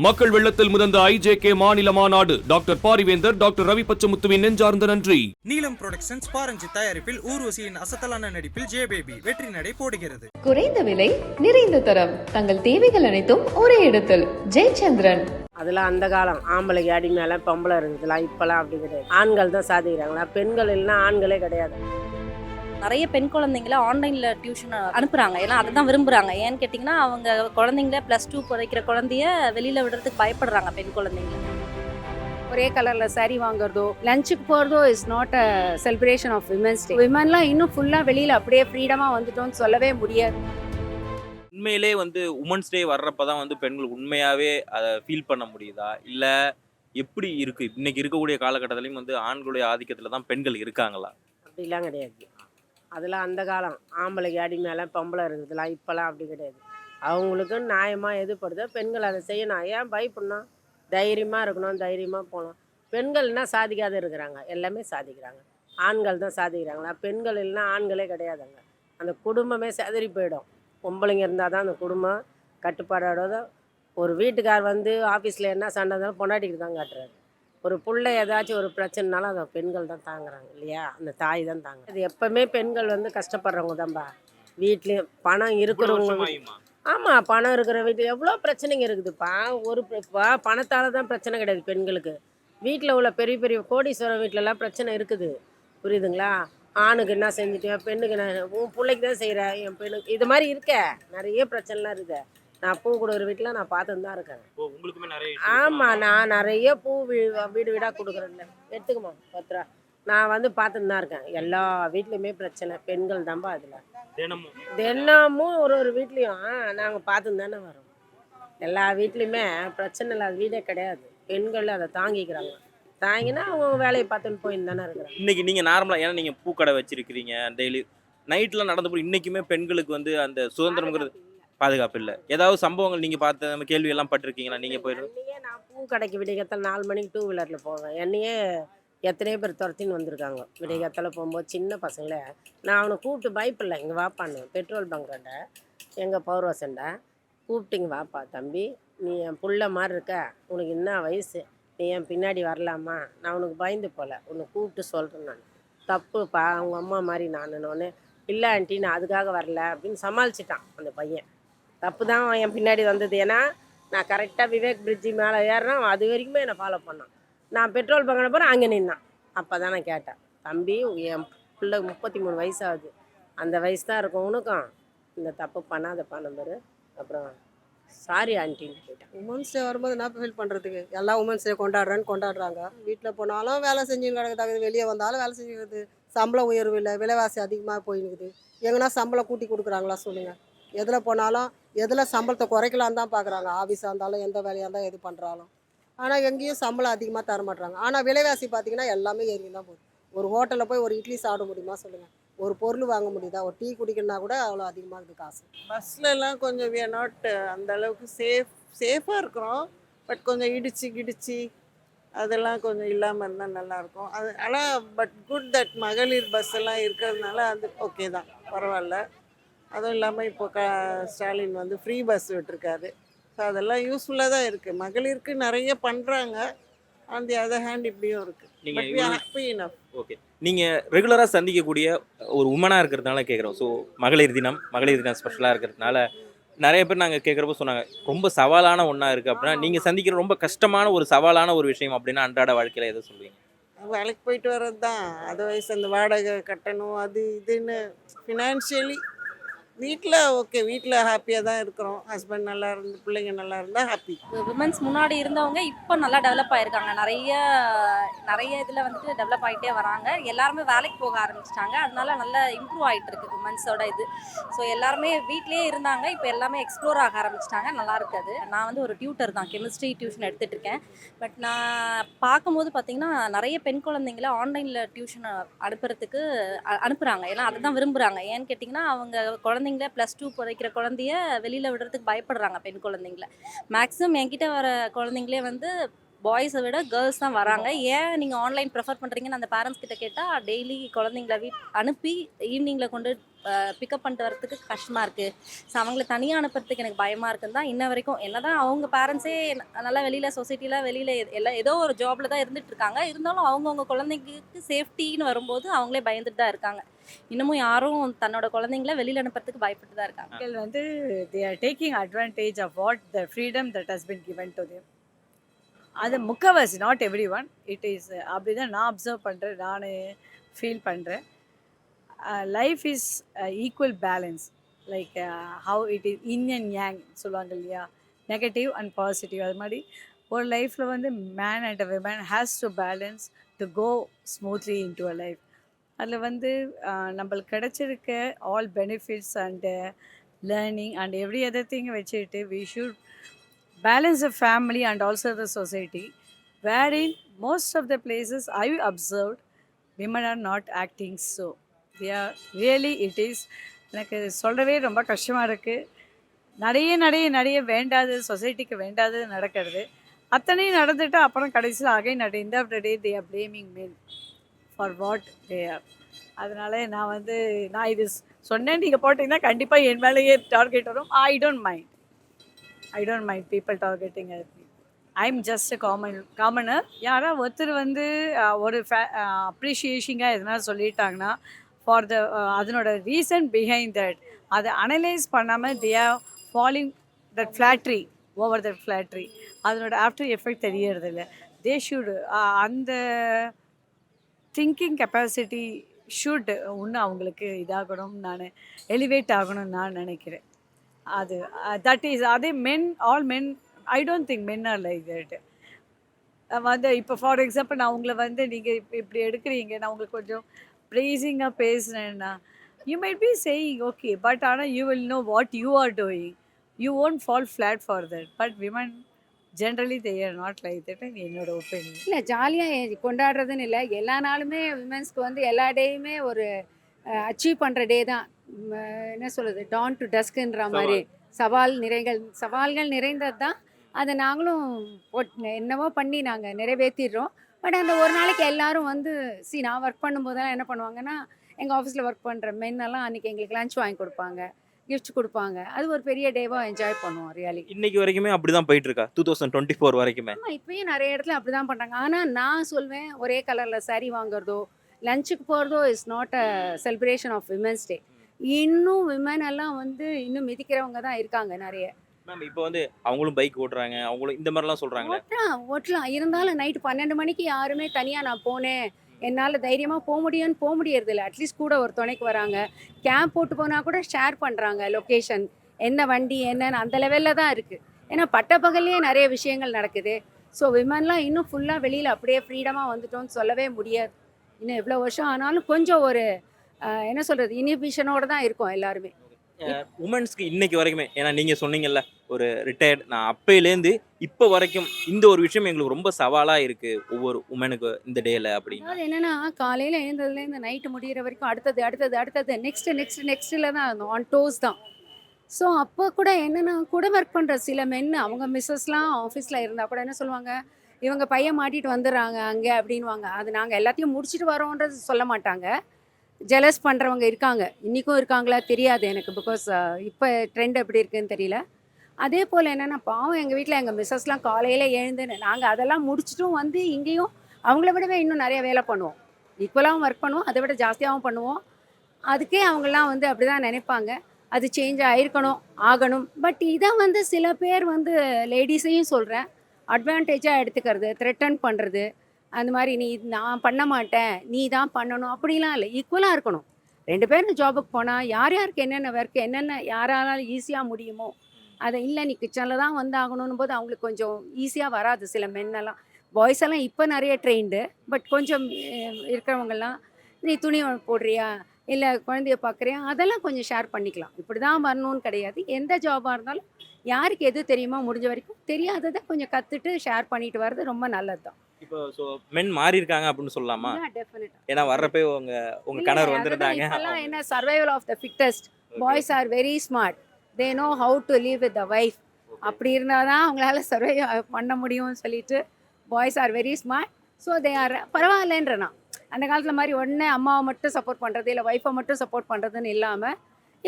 மக்கள் வெள்ளத்தில் முதந்த ஐஜேகே மாநில மாநாடு டாக்டர் பாரிவேந்தர் டாக்டர் ரவி பச்சமுத்துவின் நெஞ்சார்ந்த நன்றி. நீலம் புரொடக்ஷன்ஸ் பாரஞ்சி தயாரிப்பில் ஊர்வசியின் அசத்தலான நடிப்பில் ஜேபேபி வெற்றி நடை போடுகிறது. குறைந்த விலை நிறைந்த தரம் தங்கள் தேவைகள் அனைத்தும் ஒரே இடத்தில் ஜெயச்சந்திரன். அதெல்லாம் அந்த காலம் ஆம்பளைக்கு அடி மேலே பொம்பளை இருக்குதுலாம். இப்போலாம் அப்படி கிடையாது. ஆண்கள் தான் சாதிக்கிறாங்களா, பெண்கள் இல்லைன்னா ஆண்களே கிடையாது. நிறைய பெண் குழந்தைங்கள ஆன்லைனில் டியூஷன் அனுப்புகிறாங்க. ஏன்னா அதை தான் விரும்புகிறாங்க. ஏன்னு கேட்டிங்கன்னா அவங்க குழந்தைங்கள +2 படிக்கிற குழந்தைய வெளியில் விடுறதுக்கு பயப்படுறாங்க பெண் குழந்தைங்கள. ஒரே கலரில் சாரி வாங்குறதோ லஞ்சுக்கு போகிறதோ is not a celebration of women's day. விமன்லாம் இன்னும் ஃபுல்லாக வெளியில் அப்படியே ஃப்ரீடமாக வந்துட்டோம்னு சொல்லவே முடியாது. உண்மையிலே உமன்ஸ் டே வர்றப்ப தான் பெண்கள் உண்மையாகவே அதை ஃபீல் பண்ண முடியுதா, இல்லை எப்படி இருக்குது? இன்றைக்கி இருக்கக்கூடிய காலகட்டத்திலையும் ஆண்களுடைய ஆதிக்கத்தில் தான் பெண்கள் இருக்காங்களா? அப்படிலாம் கிடையாது. அதெல்லாம் அந்த காலம் ஆம்பளைக்கு அடி மேலே பொம்பளை இருக்குதுலாம். இப்போலாம் அப்படி கிடையாது. அவங்களுக்கு நியாயமாக எதுப்படுதோ பெண்கள் அதை செய்யணும். ஏன் பயப்படணும்? தைரியமாக இருக்கணும், தைரியமாக போகணும். பெண்கள்னா சாதிக்காத இருக்கிறாங்க, எல்லாமே சாதிக்கிறாங்க. ஆண்கள் தான் சாதிக்கிறாங்களா, பெண்கள் இல்லைன்னா ஆண்களே கிடையாதுங்க. அந்த குடும்பமே செதறி போயிடும். பொம்பளைங்க இருந்தால் தான் அந்த குடும்பம் கட்டுப்பாடோட. ஒரு வீட்டுக்கார் ஆஃபீஸில் என்ன சண்டை இருந்தாலும் பொண்டாட்டிக்கு தான் காட்டுறாரு. ஒரு பிள்ளை ஏதாச்சும் ஒரு பிரச்சனைனாலும் அதை பெண்கள் தான் தாங்குறாங்க இல்லையா? அந்த தாய் தான் தாங்க. அது எப்போவுமே பெண்கள் கஷ்டப்படுறவங்க தான்பா. வீட்லேயும் பணம் இருக்கிறவங்க. ஆமாம், பணம் இருக்கிற வீட்டில் எவ்வளோ பிரச்சனைங்க இருக்குதுப்பா. பணத்தால் தான் பிரச்சனை கிடையாது பெண்களுக்கு. வீட்டில் உள்ள பெரிய பெரிய கோடீஸ்வரம் வீட்டிலலாம் பிரச்சனை இருக்குது. புரியுதுங்களா? ஆணுக்கு என்ன செஞ்சுட்டேன், பெண்ணுக்கு என்ன, உன் பிள்ளைக்கு தான் செய்கிறேன், என் பெண்ணுக்கு இது மாதிரி இருக்க நிறைய பிரச்சனைலாம் இருக்குது. நான் பூ கொடுக்குற வீட்டில் நான் பார்த்துன்னு தான் இருக்கேன். ஆமாம், நான் நிறைய பூ வீடு வீடாக கொடுக்குறேன்ல. எடுத்துக்குமா 10 ரூபா. நான் பார்த்துன்னு தான் இருக்கேன். எல்லா வீட்லேயுமே பிரச்சனை பெண்கள் தான்பா. அதில் தினமும் ஒரு வீட்லேயும் நாங்கள் பார்த்துன்னு தானே வரோம். எல்லா வீட்லேயுமே பிரச்சனை இல்லாத வீடே கிடையாது. பெண்கள் அதை தாங்கிக்கிறாங்க. தாங்கினா அவங்க வேலையை பார்த்துன்னு போயின்னு தானே இருக்கிறாங்க. இன்றைக்கி நீங்கள் நார்மலாக, ஏன்னா நீங்கள் பூக்கடை வச்சுருக்கிறீங்க, டெய்லி நைட்டில் நடந்த போது இன்றைக்குமே பெண்களுக்கு அந்த சுதந்திரங்கிறது பாதுகாப்பு இல்லை. ஏதாவது சம்பவங்கள் நீங்கள் பார்த்து நம்ம கேள்வியெல்லாம் பட்டிருக்கீங்களா? நீங்கள் போயிடுங்க. நான் பூ கடைக்கு விடியகத்தில் 4 மணிக்கு 2 வீலரில் போவேன். என்னையே எத்தனையோ பேர் துரத்தின்னு வந்திருக்காங்க. விடியகத்தில் போகும்போது சின்ன பசங்களே நான் அவனை கூப்பிட்டு பயப்பில்லை, இங்கே வாப்பான்னு பெட்ரோல் பங்க்ராண்ட எங்கள் பௌர்வசண்டை கூப்பிட்டுங்க, வாப்பா தம்பி, நீ என் புள்ள மாதிரி இருக்க, உனக்கு என்ன வயசு, நீ என் பின்னாடி வரலாமா, நான் உனக்கு பயந்து போகல, உன்னை கூப்பிட்டு சொல்கிறேன், நான் தப்புப்பா, அவங்க அம்மா மாதிரி நானுன்னு. இல்லை ஆண்டி, நான் அதுக்காக வரல அப்படின்னு சமாளிச்சிட்டான் அந்த பையன். தப்பு தான் என் பின்னாடி வந்தது. ஏன்னா நான் கரெக்டாக விவேக் பிரிட்ஜி மேலே ஏறுறேன், அது வரைக்குமே என்னை ஃபாலோ பண்ணான். நான் பெட்ரோல் பங்கின போகிறேன், அங்கே நின்னான். அப்போ தான் நான் கேட்டேன், தம்பி என் பிள்ளை 33 வயசு ஆகுது, அந்த வயசு தான் இருக்கும் உனக்கும், இந்த தப்பு பண்ணாதப்பா நம்பரு. அப்புறம் சாரி ஆண்டின்னு போயிட்டேன். உமன்ஸ் டே வரும்போது என்ன ஃபீல் பண்ணுறதுக்கு? எல்லா உமன்ஸ் டே கொண்டாடுறாங்க. வீட்டில் போனாலும் வேலை செஞ்சுன்னு கிடக்குது, வெளியே வந்தாலும் வேலை செஞ்சுக்கிறது. சம்பளம் உயர்வு இல்லை, விலைவாசி அதிகமாக போயினுக்குது. எங்கன்னா சம்பளம் கூட்டி கொடுக்குறாங்களா சொல்லுங்கள்? எதில் போனாலும் எதில் சம்பளத்தை குறைக்கலான்னு தான் பார்க்குறாங்க. ஆஃபீஸாக இருந்தாலும் எந்த வேலையாக இருந்தாலும் எது பண்ணுறாலும். ஆனால் எங்கேயும் சம்பளம் அதிகமாக தர மாட்டுறாங்க. ஆனால் விலைவாசி பார்த்திங்கன்னா எல்லாமே ஏறி தான் போகுது. ஒரு ஹோட்டலில் போய் ஒரு இட்லி சாப்பிட முடியுமா சொல்லுங்கள்? ஒரு பொருள் வாங்க முடியுதா? ஒரு டீ குடிக்கணுன்னா கூட அவ்வளோ அதிகமாக இருக்குது காசு. பஸ்லலாம் கொஞ்சம் வி ஆர் நாட் அந்த அளவுக்கு சேஃபாக இருக்கிறோம். பட் கொஞ்சம் இடிச்சு அதெல்லாம் கொஞ்சம் இல்லாமல் இருந்தால் நல்லாயிருக்கும். அது ஆனால் பட் குட் தட் மகளிர் பஸ் எல்லாம் இருக்கிறதுனால அது ஓகே தான், பரவாயில்ல. அதுவும் இல்லாமல் இப்போ ஸ்டாலின் ஃப்ரீ பஸ் விட்டுருக்காரு. ஸோ அதெல்லாம் யூஸ்ஃபுல்லாக தான் இருக்குது. மகளிருக்கு நிறைய பண்ணுறாங்க. ஆன் தி அதர் ஹேண்ட் இப்படியும் இருக்குது. ஓகே, நீங்கள் ரெகுலராக சந்திக்கக்கூடிய ஒரு உமனாக இருக்கிறதுனால கேட்குறோம். ஸோ மகளிர் தினம் ஸ்பெஷலாக இருக்கிறதுனால நிறைய பேர் நாங்கள் கேட்குறப்ப சொன்னாங்க, ரொம்ப சவாலான ஒன்றா இருக்குது அப்படின்னா. நீங்கள் சந்திக்கிற ரொம்ப கஷ்டமான ஒரு சவாலான ஒரு விஷயம் அப்படின்னா அன்றாட வாழ்க்கையில் எதை சொல்லுவீங்க? வேலைக்கு போயிட்டு வர்றது தான். அதர்வைஸ் அந்த வாடகை கட்டணும், அது இதுன்னு ஃபினான்ஷியலி வீட்டில் ஓகே, வீட்டில் ஹாப்பியாக தான் இருக்கிறோம். ஹஸ்பண்ட் நல்லா இருந்து பிள்ளைங்க நல்லா இருந்தால் ஹாப்பி. விமன்ஸ் முன்னாடி இருந்தவங்க இப்போ நல்லா டெவலப் ஆகிருக்காங்க. நிறைய இதில் டெவலப் ஆகிட்டே வராங்க. எல்லாருமே வேலைக்கு போக ஆரம்பிச்சிட்டாங்க. அதனால நல்லா இம்ப்ரூவ் ஆகிட்டு இருக்கு விமன்ஸோட இது. ஸோ எல்லாருமே வீட்லேயே இருந்தாங்க, இப்போ எல்லாமே எக்ஸ்ப்ளோர் ஆக ஆரம்பிச்சிட்டாங்க. நல்லா இருக்குது. நான் ஒரு டியூட்டர் தான், கெமிஸ்ட்ரி டியூஷன் எடுத்துகிட்டு இருக்கேன். பட் நான் பார்க்கும்போது பார்த்திங்கன்னா நிறைய பெண் குழந்தைங்கள ஆன்லைனில் டியூஷன் அனுப்புகிறாங்க. ஏன்னா அதை தான் விரும்புகிறாங்க. ஏன்னு கேட்டிங்கன்னா அவங்க குழந்தைங்கள +2 படிக்கிற குழந்தைய வெளியில் விடுறதுக்கு பயப்படுறாங்க பெண் குழந்தைங்கள. மேக்ஸிமம் என்கிட்ட வர குழந்தைங்களே பாய்ஸை விட கேர்ள்ஸ் தான் வராங்க. ஏன் நீங்கள் ஆன்லைன் ப்ரிஃபர் பண்ணுறீங்கன்னு அந்த பேரண்ட்ஸ் கிட்ட கேட்டால், டெய்லி குழந்தைங்கள அனுப்பி ஈவினிங்கில் கொண்டு பிக்கப் பண்ணிட்டு வரதுக்கு கஷ்டமாக இருக்குது. ஸோ அவங்கள தனியாக அனுப்புறதுக்கு எனக்கு பயமாக இருக்குன்னு தான் இன்ன வரைக்கும். என்ன தான் அவங்க பேரண்ட்ஸே நல்லா வெளியில் சொசைட்டியில் வெளியில் எல்லாம் ஏதோ ஒரு ஜாபில் தான் இருந்துட்டு இருக்காங்க. இருந்தாலும் அவங்கவுங்க குழந்தைங்களுக்கு சேஃப்டின்னு வரும்போது அவங்களே பயந்துட்டு தான் இருக்காங்க. இன்னமும் யாரும் தன்னோட குழந்தைங்கள வெளியில் அனுப்புறதுக்கு பயப்பட்டு தான் இருக்காங்க. மக்கள் வந்து they are taking advantage of what the freedom that has been given to them. அது முக்கவாசி, not everyone, it is அப்படி தான் நான் அப்சர்வ் பண்ணுறேன், நான் ஃபீல் பண்ணுறேன். Life is equal balance, like how it is yin and yang சொல்லுவாங்க இல்லையா, நெகட்டிவ் அண்ட் பாசிட்டிவ். அது மாதிரி ஒரு லைஃப்பில் வந்து man and a women has to balance to go smoothly into a life. அதில் வந்து நம்மளுக்கு கிடச்சிருக்க all benefits and learning and every other thing வச்சுட்டு we should balance the family and also the society, wherein most of the places I observed women are not acting so. They are really, it is எனக்கு சொல்கிறவே ரொம்ப கஷ்டமாக இருக்குது. நிறைய நிறைய நிறைய வேண்டாது, சொசைட்டிக்கு வேண்டாது நடக்கிறது. அத்தனையும் நடந்துட்டு அப்புறம் கடைசியில் again at end of the day they are blaming men for what they are. அதனால நான் இது சொன்னேன், நீங்கள் போட்டிங்கன்னா கண்டிப்பாக என் மேலேயே டார்கெட் வரும். I don't mind people targeting at me. I'm just a commoner. யாரா ஒருத்தர் வந்து ஒரு அப்ரிஷியேஷிங்காக எதனா சொல்லிட்டாங்கன்னா ஃபார் த அதனோட ரீசன் பிஹைண்ட் தட் அதை அனலைஸ் பண்ணாமல் they are falling that flattery over that flattery. அதனோட ஆஃப்டர் எஃபெக்ட் தெரியறதில்ல. தே ஷுட் அந்த திங்கிங் கெப்பாசிட்டி ஷுட் இன்னும் அவங்களுக்கு இதாகணும், நான் எலிவேட் ஆகணும்னு நான் நினைக்கிறேன். அது தட் இஸ் அதே men, all men, I don't think men are like that. வந்து இப்போ ஃபார் எக்ஸாம்பிள் நான் உங்களை வந்து நீங்கள் இப்படி எடுக்கிறீங்க, நான் உங்களுக்கு கொஞ்சம் ப்ரைஸிங்காக பேசுனேன்னா you might be saying okay, but ஆனால் you will know what you are doing. You won't fall flat for that. But women generally they are not like that, என்னோட ஒப்பீனியன். இல்லை, ஜாலியாக கொண்டாடுறதுன்னு இல்லை, எல்லா நாளுமே விமென்ஸ்க்கு வந்து எல்லா டேயுமே ஒரு அச்சீவ் பண்ணுற டே தான். என்ன சொல்கிறது, டான் டு டஸ்க்குன்ற மாதிரி சவால்கள் நிறைந்தது தான். அதை நாங்களும் என்னவோ பண்ணி நாங்கள் நிறைவேற்றிடுறோம். பட் அந்த ஒரு நாளைக்கு எல்லாரும் வந்து நான் ஒர்க் பண்ணும்போதெல்லாம் என்ன பண்ணுவாங்கன்னா, எங்கள் ஆஃபீஸில் ஒர்க் பண்ணுற மென்னெல்லாம் அன்றைக்கி எங்களுக்கு லஞ்ச் வாங்கி கொடுப்பாங்க, கிஃப்ட்ஸ் கொடுப்பாங்க. அது ஒரு பெரிய டேவாக என்ஜாய் பண்ணுவோம் ரியலி. இன்னைக்கு வரைக்குமே அப்படி தான் போயிட்டு இருக்கா 2024 வரைக்குமே? ஆமாம், இப்போயும் நிறைய இடத்துல அப்படி தான் பண்ணுறாங்க. ஆனால் நான் சொல்வேன், ஒரே கலரில் சாரீ வாங்குறதோ லஞ்சுக்கு போகிறதோ is not a celebration of women's day. இன்னும் விமன் எல்லாம் வந்து இன்னும் மிதிக்கிறவங்க தான் இருக்காங்க நிறைய. மேம் இப்போ வந்து அவங்களும் பைக் ஓட்டுறாங்க, அவங்களும் இந்த மாதிரிலாம் சொல்கிறாங்களே. ஓட்டலாம், இருந்தாலும் நைட்டு 12 மணிக்கு யாருமே தனியாக நான் போனேன், என்னால் தைரியமாக போக முடியறதில்ல. அட்லீஸ்ட் கூட ஒரு துணைக்கு வராங்க. கேப் போட்டு போனால் கூட ஷேர் பண்ணுறாங்க லொக்கேஷன், என்ன வண்டி என்னன்னு, அந்த லெவலில் தான் இருக்குது. ஏன்னா பட்டப்பகல்லையே நிறைய விஷயங்கள் நடக்குது. ஸோ விமன்லாம் இன்னும் ஃபுல்லாக வெளியில் அப்படியே ஃப்ரீடமாக வந்துட்டோம்னு சொல்லவே முடியாது. இன்னும் எவ்வளோ வருஷம் ஆனாலும் கொஞ்சம் ஒரு என்ன சொல்கிறது, இனிபிஷனோடு தான் இருக்கும் எல்லாருமே. உமன்ஸ்க்கு இன்னைக்கு வரைக்குமே, ஏன்னா நீங்கள் சொன்னீங்கல்ல ஒரு ரிட்டையர்ட், நான் அப்பையிலேருந்து இப்போ வரைக்கும் இந்த ஒரு விஷயம் எங்களுக்கு ரொம்ப சவாலாக இருக்குது ஒவ்வொரு உமனுக்கு இந்த டேயில் அப்படின்னு. அதாவது என்னென்னா, காலையில் எழுந்ததுலேருந்து நைட்டு முடிகிற வரைக்கும் அடுத்தது நெக்ஸ்ட்டில் தான் இருந்தோம், ஆன் டோஸ் தான். ஸோ அப்போ கூட என்னென்னா, கூட ஒர்க் பண்ணுற சில மென், அவங்க மிஸ்ஸஸ்லாம் ஆஃபீஸில் இருந்தால் கூட என்ன சொல்லுவாங்க, இவங்க பையன் மாட்டிட்டு வந்துடுறாங்க அங்கே அப்படின்வாங்க. அது நாங்கள் எல்லாத்தையும் முடிச்சுட்டு வரோன்றது சொல்ல மாட்டாங்க. ஜெலஸ் பண்ணுறவங்க இருக்காங்க, இன்றைக்கும் இருக்காங்களா தெரியாது எனக்கு, பிகாஸ் இப்போ ட்ரெண்ட் எப்படி இருக்குதுன்னு தெரியல. அதே போல் என்னென்னா, பாவம் எங்கள் வீட்டில் எங்கள் மிஸ்ஸஸ்லாம் காலையில் எழுந்துன்னு நாங்கள் அதெல்லாம் முடிச்சுட்டும் வந்து இங்கேயும் அவங்கள விடவே இன்னும் நிறைய வேலை பண்ணுவோம், ஈக்குவலாகவும் ஒர்க் பண்ணுவோம், அதை விட ஜாஸ்தியாகவும் பண்ணுவோம். அதுக்கே அவங்களாம் வந்து அப்படி தான் நினைப்பாங்க. அது சேஞ்ச் ஆகணும். பட் இதை வந்து சில பேர் வந்து லேடிஸையும் சொல்கிறேன், அட்வான்டேஜாக எடுத்துக்கிறது, த்ரெட்டன் பண்ணுறது, அந்த மாதிரி நான் பண்ண மாட்டேன், நீ தான் பண்ணணும் அப்படிலாம் இல்லை. ஈக்குவலாக இருக்கணும். 2 பேரும் ஜாபுக்கு போனால் யாருக்கு என்னென்ன ஒர்க், என்னென்ன யாராலும் ஈஸியாக முடியுமோ அதை, இல்லை நீ கிச்சனில் தான் வந்து ஆகணும் போது அவங்களுக்கு கொஞ்சம் ஈஸியாக வராது. சில மென்னெல்லாம், பாய்ஸ் எல்லாம் இப்போ நிறைய ட்ரெயின்டு, பட் கொஞ்சம் இருக்கிறவங்கெல்லாம் நீ துணி போடுறியா, இல்லை குழந்தைய பார்க்குறியா, அதெல்லாம் கொஞ்சம் ஷேர் பண்ணிக்கலாம். இப்படி தான் வரணும்னு கிடையாது. எந்த ஜாபாக இருந்தாலும் யாருக்கு எது தெரியுமோ முடிஞ்ச வரைக்கும் தெரியாததை கொஞ்சம் கற்றுட்டு ஷேர் பண்ணிட்டு வர்றது ரொம்ப நல்லது தான். இப்போ ஸோ மென் மாறி இருக்காங்க அப்படின்னு சொல்லலாமா? டெஃபினட்டாக. ஏன்னா வர்றப்போ உங்க கணவர் வந்துருந்தாங்க. இப்போல்லாம் என்ன, survival of the fittest. Boys are very smart, they know how to live with the wife. அப்படி இருந்தால் தான் அவங்களால சர்வை பண்ண முடியும்னு சொல்லிட்டு boys are very smart. So they are பரவாயில்லன்றனா. அந்த காலத்தில் மாதிரி உடனே அம்மாவை மட்டும் சப்போர்ட் பண்ணுறது இல்லை ஒய்ஃபை மட்டும் சப்போர்ட் பண்ணுறதுன்னு இல்லாமல்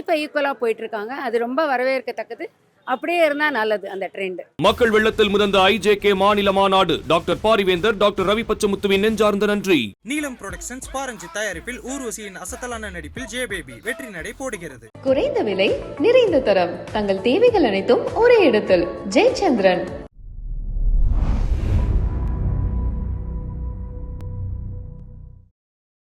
இப்போ ஈக்குவலாக போயிட்டுருக்காங்க. அது ரொம்ப வரவேற்கத்தக்கது. அப்படியே இருந்தால் நல்லது அந்த ட்ரெண்ட். மக்கள் வெள்ளத்தில் முதந்த ஐஜேகே மாநில மாநாடு. டாக்டர் பாரிவேந்தர், டாக்டர் ரவி பச்சமுத்துவின் நெஞ்சார்ந்த நன்றி. நீலம் புரொடக்ஷன்ஸ் பாரஞ்சித் தயாரிப்பில் ஊர்வசியின் அசத்தலான நடிப்பில் ஜேபேபி வெற்றி நடை போடுகிறது. குறைந்த விலை, நிறைந்த தரம், தங்கள் தேவைகள் அனைத்தும் ஒரே இடத்தில். ஜெயச்சந்திரன்.